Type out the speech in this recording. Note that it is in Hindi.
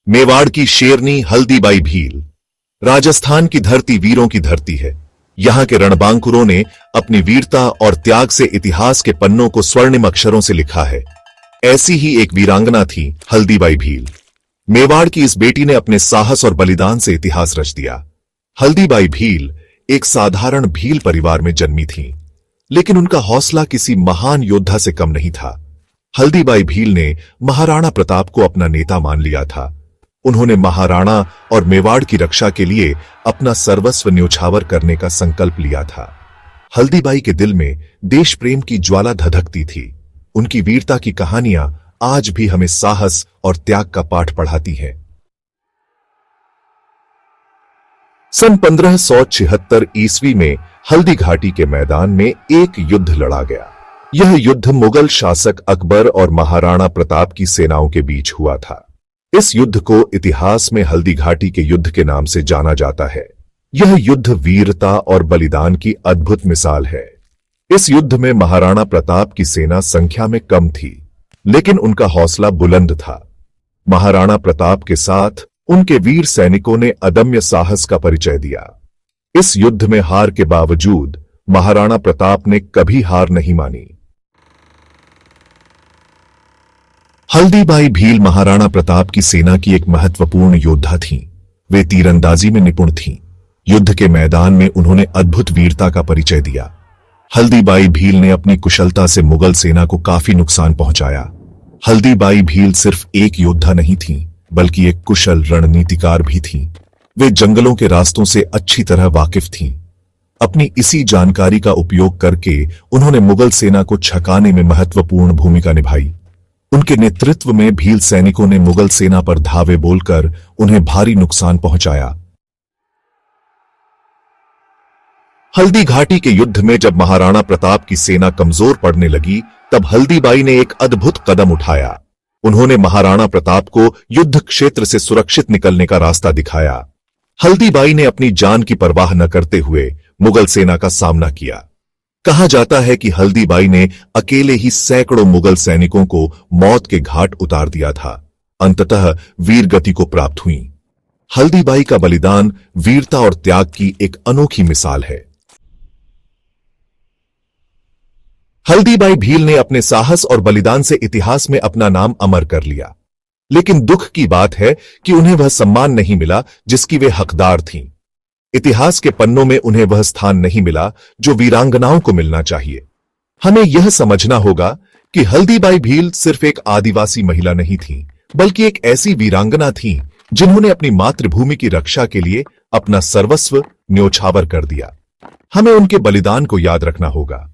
मेवाड़ की शेरनी हल्दीबाई भील। राजस्थान की धरती वीरों की धरती है। यहां के रणबांकुरों ने अपनी वीरता और त्याग से इतिहास के पन्नों को स्वर्णिम अक्षरों से लिखा है। ऐसी ही एक वीरांगना थी हल्दीबाई भील। मेवाड़ की इस बेटी ने अपने साहस और बलिदान से इतिहास रच दिया। हल्दीबाई भील एक साधारण भील परिवार में जन्मी थीं, लेकिन उनका हौसला किसी महान योद्धा से कम नहीं था। हल्दीबाई भील ने महाराणा प्रताप को अपना नेता मान लिया था। उन्होंने महाराणा और मेवाड़ की रक्षा के लिए अपना सर्वस्व न्योछावर करने का संकल्प लिया था। हल्दीबाई के दिल में देश प्रेम की ज्वाला धधकती थी। उनकी वीरता की कहानियां आज भी हमें साहस और त्याग का पाठ पढ़ाती हैं। सन 1576 ईस्वी में हल्दी घाटी के मैदान में एक युद्ध लड़ा गया। यह युद्ध मुगल शासक अकबर और महाराणा प्रताप की सेनाओं के बीच हुआ था। इस युद्ध को इतिहास में हल्दी घाटी के युद्ध के नाम से जाना जाता है। यह युद्ध वीरता और बलिदान की अद्भुत मिसाल है। इस युद्ध में महाराणा प्रताप की सेना संख्या में कम थी, लेकिन उनका हौसला बुलंद था। महाराणा प्रताप के साथ उनके वीर सैनिकों ने अदम्य साहस का परिचय दिया। इस युद्ध में हार के बावजूद महाराणा प्रताप ने कभी हार नहीं मानी। हल्दीबाई भील महाराणा प्रताप की सेना की एक महत्वपूर्ण योद्धा थीं। वे तीरंदाजी में निपुण थीं। युद्ध के मैदान में उन्होंने अद्भुत वीरता का परिचय दिया। हल्दीबाई भील ने अपनी कुशलता से मुगल सेना को काफी नुकसान पहुंचाया। हल्दीबाई भील सिर्फ एक योद्धा नहीं थीं, बल्कि एक कुशल रणनीतिकार भी थीं। वे जंगलों के रास्तों से अच्छी तरह वाकिफ थीं। अपनी इसी जानकारी का उपयोग करके उन्होंने मुगल सेना को छकाने में महत्वपूर्ण भूमिका निभाई। उनके नेतृत्व में भील सैनिकों ने मुगल सेना पर धावे बोलकर उन्हें भारी नुकसान पहुंचाया। हल्दी घाटी के युद्ध में जब महाराणा प्रताप की सेना कमजोर पड़ने लगी, तब हल्दीबाई ने एक अद्भुत कदम उठाया। उन्होंने महाराणा प्रताप को युद्ध क्षेत्र से सुरक्षित निकलने का रास्ता दिखाया। हल्दीबाई ने अपनी जान की परवाह न करते हुए मुगल सेना का सामना किया। कहा जाता है कि हल्दीबाई ने अकेले ही सैकड़ों मुगल सैनिकों को मौत के घाट उतार दिया था। अंततः वीर गति को प्राप्त हुई। हल्दीबाई का बलिदान वीरता और त्याग की एक अनोखी मिसाल है। हल्दीबाई भील ने अपने साहस और बलिदान से इतिहास में अपना नाम अमर कर लिया, लेकिन दुख की बात है कि उन्हें वह सम्मान नहीं मिला जिसकी वे हकदार थीं। इतिहास के पन्नों में उन्हें वह स्थान नहीं मिला जो वीरांगनाओं को मिलना चाहिए। हमें यह समझना होगा कि हल्दीबाई भील सिर्फ एक आदिवासी महिला नहीं थी, बल्कि एक ऐसी वीरांगना थी जिन्होंने अपनी मातृभूमि की रक्षा के लिए अपना सर्वस्व न्योछावर कर दिया। हमें उनके बलिदान को याद रखना होगा।